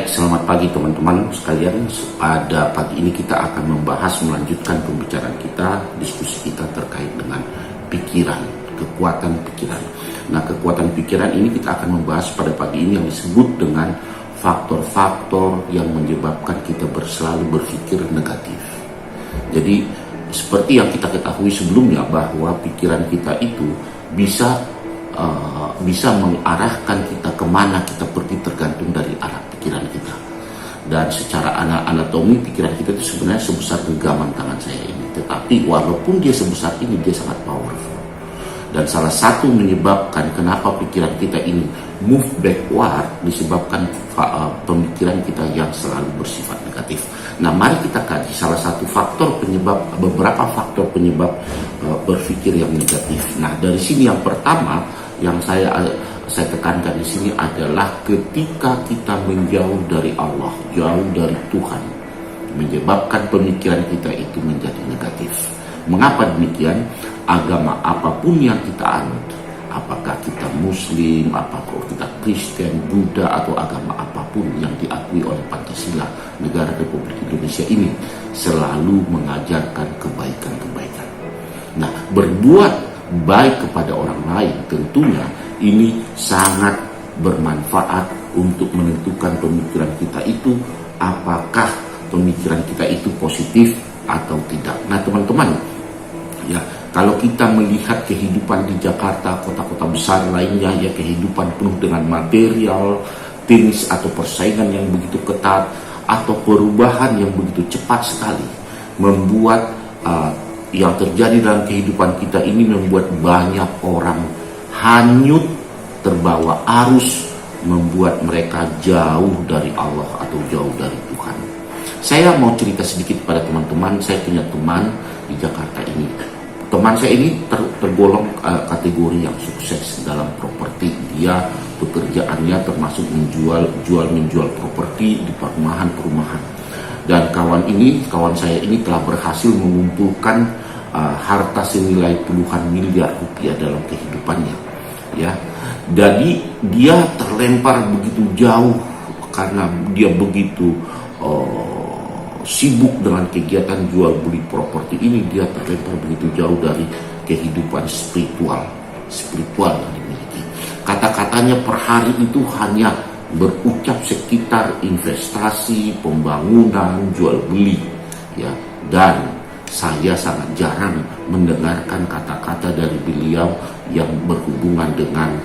selamat pagi teman-teman sekalian. Pada pagi ini kita akan melanjutkan pembicaraan kita, diskusi kita terkait dengan pikiran, kekuatan pikiran. Nah, kekuatan pikiran ini kita akan membahas pada pagi ini yang disebut dengan faktor-faktor yang menyebabkan kita selalu berpikir negatif. Jadi, seperti yang kita ketahui sebelumnya bahwa pikiran kita itu bisa mengarahkan kita kemana kita pergi tergantung dari arah pikiran kita. Dan secara anatomi pikiran kita itu sebenarnya sebesar genggaman tangan saya ini, tetapi walaupun dia sebesar ini, dia sangat powerful. Dan salah satu menyebabkan kenapa pikiran kita ini move backward disebabkan pemikiran kita yang selalu bersifat negatif. Nah, mari kita kaji salah satu faktor penyebab, beberapa faktor penyebab berpikir yang negatif. Nah, dari sini yang pertama yang saya tekankan di sini adalah ketika kita menjauh dari Allah, jauh dari Tuhan, menyebabkan pemikiran kita itu menjadi negatif. Mengapa demikian? Agama apapun yang kita anut, apakah kita Muslim, apakah kita Kristen, Buddha, atau agama apapun yang diakui oleh Pancasila, negara Republik Indonesia ini, selalu mengajarkan kebaikan-kebaikan. Nah, berbuat baik kepada orang lain tentunya ini sangat bermanfaat untuk menentukan pemikiran kita itu, apakah pemikiran kita itu positif atau tidak. Nah, teman-teman, ya, kalau kita melihat kehidupan di Jakarta, kota-kota besar lainnya, ya, kehidupan penuh dengan material, tenis atau persaingan yang begitu ketat, atau perubahan yang begitu cepat sekali, membuat yang terjadi dalam kehidupan kita ini membuat banyak orang hanyut, terbawa arus, membuat mereka jauh dari Allah atau jauh dari Tuhan. Saya mau cerita sedikit pada teman-teman. Saya punya teman di Jakarta ini. Teman saya ini tergolong kategori yang sukses dalam properti. Dia pekerjaannya termasuk menjual properti di perumahan. Dan kawan saya ini telah berhasil mengumpulkan harta senilai puluhan miliar rupiah dalam kehidupannya. Ya, jadi dia terlempar begitu jauh karena dia begitu sibuk dengan kegiatan jual beli properti ini. Dia terlempar begitu jauh dari kehidupan spiritual yang dimiliki. Kata-katanya per hari itu hanya berucap sekitar investasi, pembangunan, jual beli, ya. Dan saya sangat jarang mendengarkan kata-kata dari beliau yang berhubungan dengan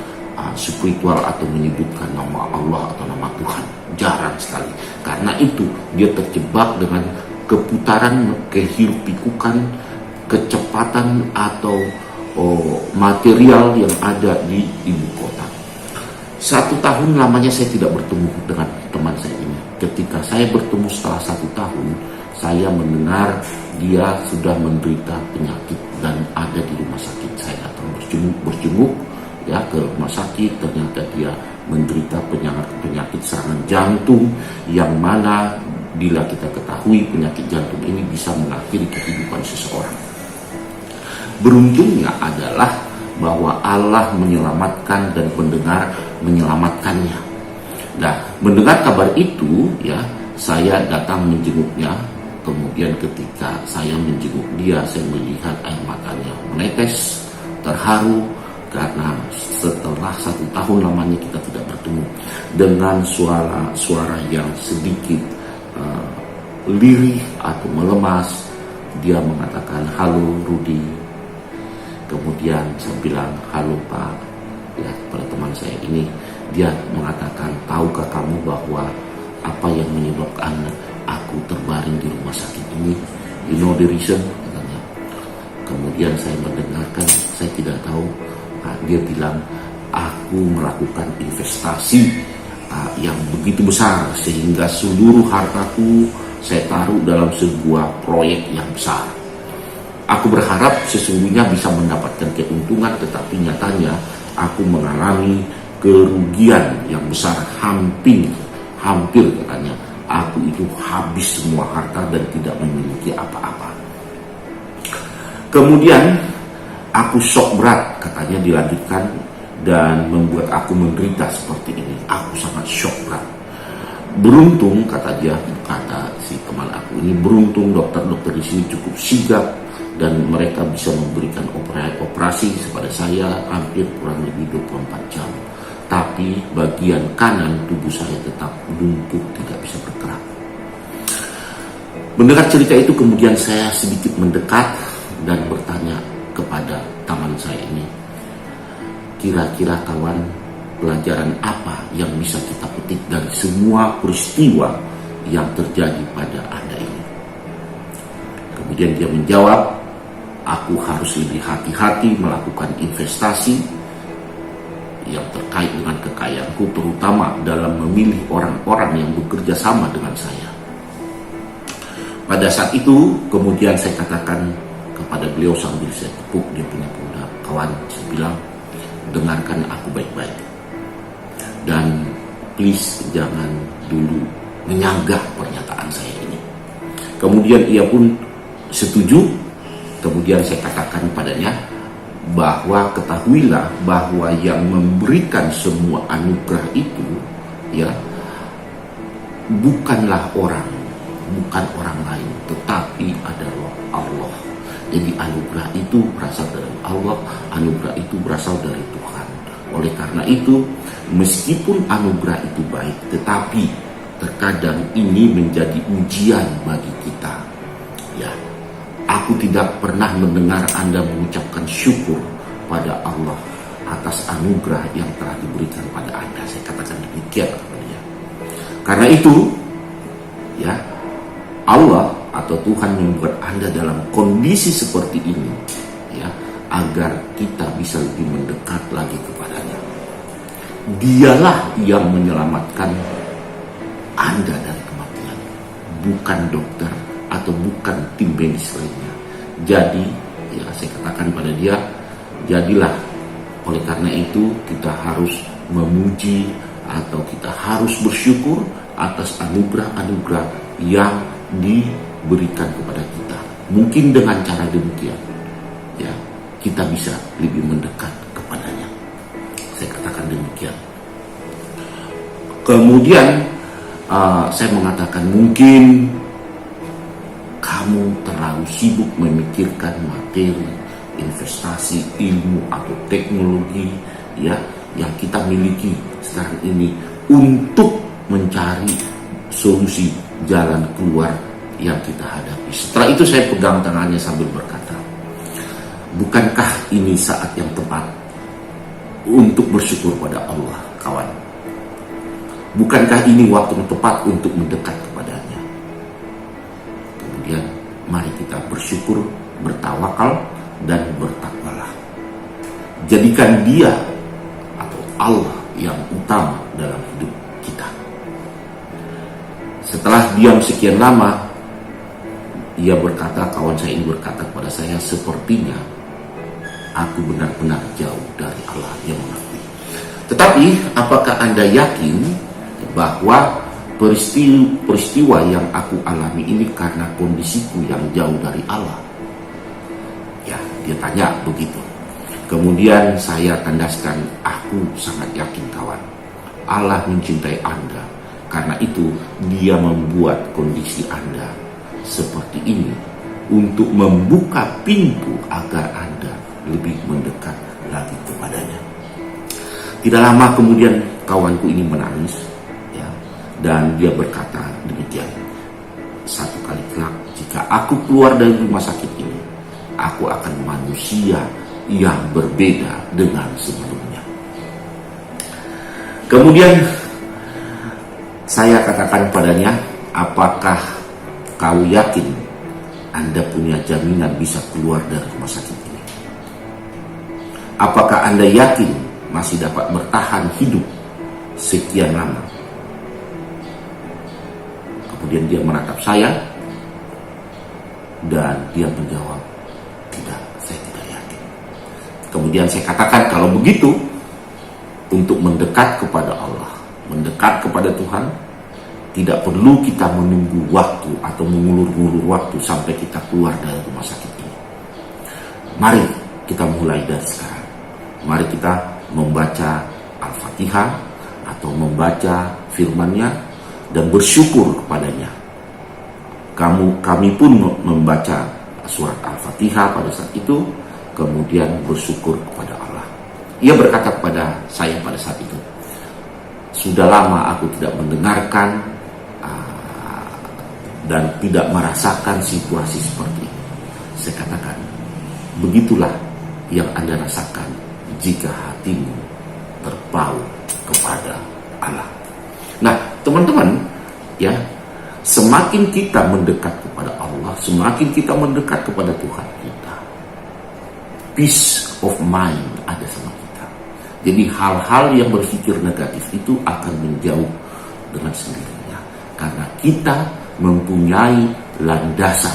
spiritual atau menyebutkan nama Allah atau nama Tuhan. Jarang sekali. Karena itu dia terjebak dengan keputaran kehiruk-pikukan, kecepatan atau material yang ada di ibu kota. 1 tahun lamanya saya tidak bertemu dengan teman saya ini. Ketika saya bertemu setelah 1 tahun, saya mendengar dia sudah menderita penyakit dan ada di rumah sakit. Saya datang berjenguk ya ke rumah sakit, ternyata dia menderita penyakit serangan jantung, yang mana bila kita ketahui penyakit jantung ini bisa mengakhiri kehidupan seseorang. Beruntungnya adalah bahwa Allah menyelamatkan dan pendengar menyelamatkannya. Nah, mendengar kabar itu, ya, saya datang menjenguknya. Kemudian ketika saya menjenguk dia, saya melihat air matanya menetes, terharu, karena setelah 1 tahun lamanya kita tidak bertemu. Dengan suara yang sedikit lirih atau melemas, dia mengatakan, "Halo Rudi." Kemudian saya bilang, "Halo Pak." Ya, pada teman saya ini, dia mengatakan, "Tahukah kamu bahwa apa yang menyebabkan aku terbaring di rumah sakit ini? You know the reason?" katanya. Kemudian saya mendengarkan, saya tidak tahu. Dia bilang, "Aku melakukan investasi yang begitu besar sehingga seluruh hartaku saya taruh dalam sebuah proyek yang besar. Aku berharap sesungguhnya bisa mendapatkan keuntungan, tetapi nyatanya aku mengalami kerugian yang besar, hampir katanya. Aku itu habis semua harta dan tidak memiliki apa-apa. Kemudian aku shock berat," katanya dilanjutkan, "dan membuat aku menderita seperti ini. Aku sangat shock berat. Beruntung, kata si teman aku ini, beruntung dokter-dokter di sini cukup sigap dan mereka bisa memberikan operasi kepada saya hampir kurang lebih 24 jam. Tapi bagian kanan tubuh saya tetap lumpuh, tidak bisa bergerak. Mendengar cerita itu kemudian saya sedikit mendekat dan bertanya kepada teman saya ini, kira-kira kawan, pelajaran apa yang bisa kita petik dari semua peristiwa yang terjadi pada Anda ini? Kemudian dia menjawab, aku harus lebih hati-hati melakukan investasi yang terkait dengan kekayaanku, terutama dalam memilih orang-orang yang bekerja sama dengan saya. Pada saat itu kemudian saya katakan kepada beliau sambil saya tepuk dia punya pundak, kawan, saya bilang, dengarkan aku baik-baik dan please jangan dulu menyanggah pernyataan saya ini. Kemudian ia pun setuju. Kemudian saya katakan padanya bahwa ketahuilah bahwa yang memberikan semua anugerah itu ya bukanlah orang, bukan orang lain, tetapi adalah Allah. Jadi anugerah itu berasal dari Allah, anugerah itu berasal dari Tuhan. Oleh karena itu, meskipun anugerah itu baik, tetapi terkadang ini menjadi ujian bagi kita. Ya, aku tidak pernah mendengar Anda mengucapkan syukur pada Allah atas anugerah yang telah diberikan pada Anda. Saya katakan demikian kepada dia. Karena itu, ya, Allah atau Tuhan membuat Anda dalam kondisi seperti ini, ya, agar kita bisa lebih mendekat lagi kepadanya. Dialah yang menyelamatkan Anda dari kematian, bukan dokter atau bukan tim medis lainnya. Jadi, ya, saya katakan pada dia, jadilah. Oleh karena itu, kita harus memuji atau kita harus bersyukur atas anugerah-anugerah yang diberikan kepada kita. Mungkin dengan cara demikian, ya, kita bisa lebih mendekat kepadanya. Saya katakan demikian. Kemudian saya mengatakan, mungkin kamu terlalu sibuk memikirkan materi, investasi, ilmu atau teknologi, ya, yang kita miliki sekarang ini untuk mencari solusi jalan keluar yang kita hadapi. Setelah itu saya pegang tangannya sambil berkata, bukankah ini saat yang tepat untuk bersyukur pada Allah, kawan? Bukankah ini waktu yang tepat untuk mendekat kepadanya? Kemudian mari kita bersyukur, bertawakal, dan bertakwalah. Jadikan dia atau Allah yang utama dalam hidup kita. Setelah diam sekian lama, ia berkata, kawan saya ini berkata kepada saya, sepertinya aku benar-benar jauh dari Allah yang mengakui. Tetapi apakah Anda yakin bahwa peristiwa yang aku alami ini karena kondisiku yang jauh dari Allah? Ya, dia tanya begitu. Kemudian saya tandaskan, aku sangat yakin, kawan. Allah mencintai Anda. Karena itu dia membuat kondisi Anda seperti ini untuk membuka pintu agar Anda lebih mendekat lagi kepadanya. Tidak lama kemudian kawanku ini menangis, ya, dan dia berkata demikian, satu kali kelak jika aku keluar dari rumah sakit ini, aku akan manusia yang berbeda dengan sebelumnya. Kemudian saya katakan padanya, apakah kau yakin Anda punya jaminan bisa keluar dari rumah sakit ini? Apakah Anda yakin masih dapat bertahan hidup sekian lama? Kemudian dia menatap saya dan dia menjawab, tidak, saya tidak yakin. Kemudian saya katakan, kalau begitu, untuk mendekat kepada Allah, mendekat kepada Tuhan, tidak perlu kita menunggu waktu atau mengulur-ngulur waktu sampai kita keluar dari rumah sakit ini. Mari kita mulai dari sekarang. Mari kita membaca Al-Fatihah atau membaca firman-Nya, dan bersyukur kepadanya. Kami pun membaca surat Al-Fatihah pada saat itu, kemudian bersyukur kepada Allah. Ia berkata kepada saya pada saat itu, sudah lama aku tidak mendengarkan dan tidak merasakan situasi seperti ini. Saya katakan, begitulah yang Anda rasakan jika hatimu terpaut kepada Allah. Nah, teman-teman, ya, semakin kita mendekat kepada Allah, semakin kita mendekat kepada Tuhan kita, peace of mind ada sama kita. Jadi hal-hal yang berpikir negatif itu akan menjauh dengan sendirinya, karena kita mempunyai landasan,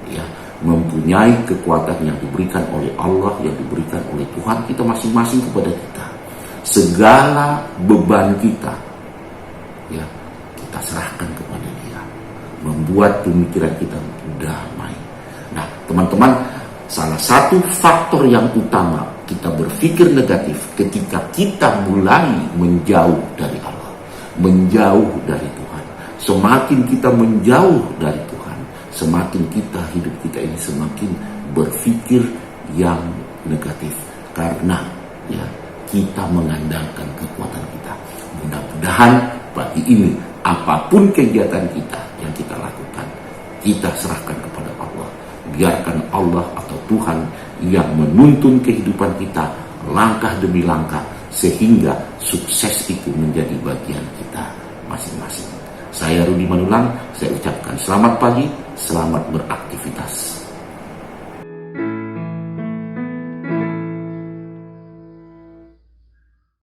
ya, mempunyai kekuatan yang diberikan oleh Allah, yang diberikan oleh Tuhan kita masing-masing kepada kita. Segala beban kita, ya, kita serahkan kepada Dia, membuat pemikiran kita damai. Nah, teman-teman, salah satu faktor yang utama kita berpikir negatif ketika kita mulai menjauh dari Allah, menjauh dari Tuhan. Semakin kita menjauh dari Tuhan, semakin hidup kita ini semakin berpikir yang negatif, karena, ya, kita mengandalkan kekuatan kita. Mudah-mudahan pagi ini apapun kegiatan kita yang kita lakukan, kita serahkan kepada Allah. Biarkan Allah atau Tuhan yang menuntun kehidupan kita langkah demi langkah, sehingga sukses itu menjadi bagian kita masing-masing. Saya Rudi Manulang, saya ucapkan selamat pagi, selamat beraktivitas.